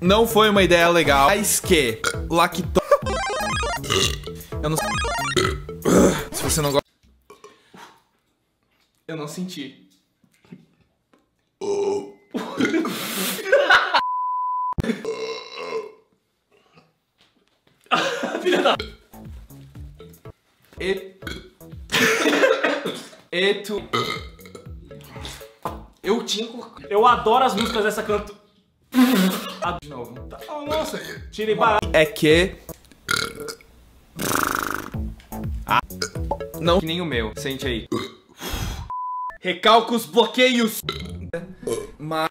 Não foi uma ideia legal. Mas que lactose. Eu não. Se você não gosta. Eu não senti. Filha da. Tu. Eu tinha. Eu adoro as músicas dessa canto. De novo. Oh, nossa. Tirei barato. É que. Não, que nem o meu. Sente aí. Recalcos, bloqueios. Mas.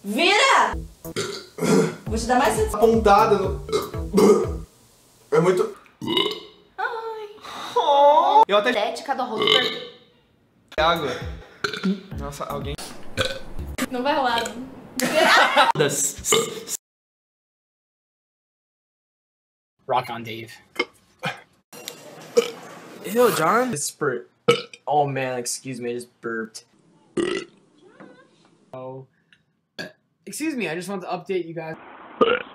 Vira! Vou te dar mais satisfação. Pontada no. É muito. Ai. Oh. Eu até. Estética do arroz. Água. Nossa, alguém. Não vai rolar. Rock on, Dave. Ew, John. It's burp. Oh man, excuse me, I just burped. Oh. Excuse me, I just want to update you guys.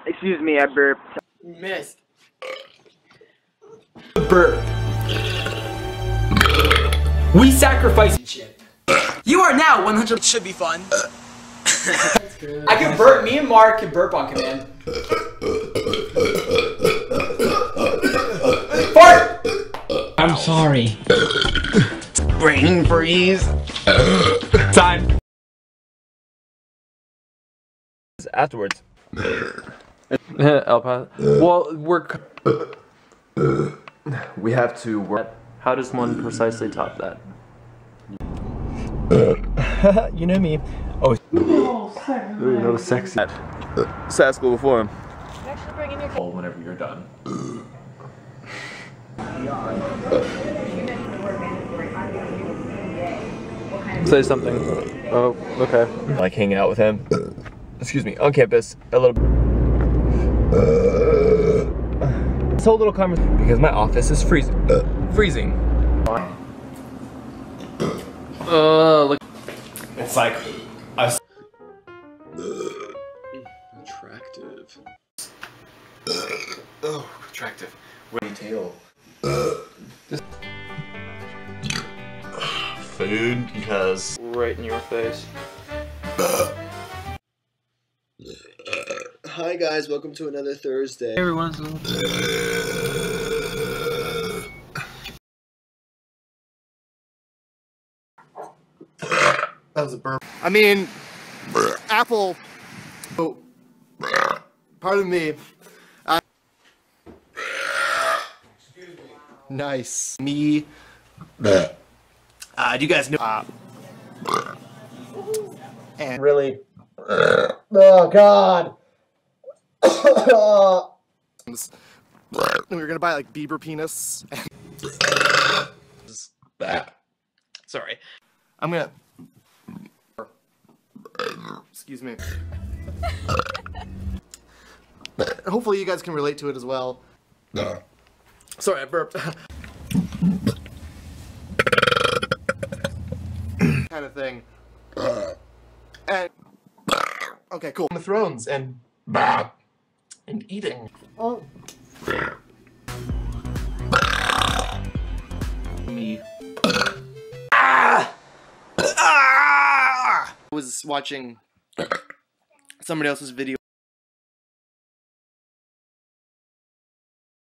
Excuse me, I burped. Missed. Burp. We sacrifice shit. You are now 100. It should be fun. I can burp. Me and Mark can burp on command. Fart! I'm sorry. Brain freeze. Time. Afterwards. Well, we have to work. How does one precisely top that? You know me. Oh, You know, sexy. Sat at school before him. Actually bring in your Whenever you're done. Say something. Oh, okay. like hanging out with him. Excuse me, on campus. A little. This whole little conversation because my office is freezing. Look. It's like a Attractive. Oh, attractive. Tail. Food, because right in your face. Hi guys, welcome to another Thursday. Everyone's. That was a burp. I mean, Apple. Oh, pardon me. Nice. Me. Do you guys know? And really. Oh God. We were gonna buy like Bieber penis. Sorry. I'm gonna. Excuse me. Hopefully you guys can relate to it as well. Sorry, I burped. Kind of thing. And okay, cool. Game of Thrones and eating. Oh. Me. I was watching somebody else's video.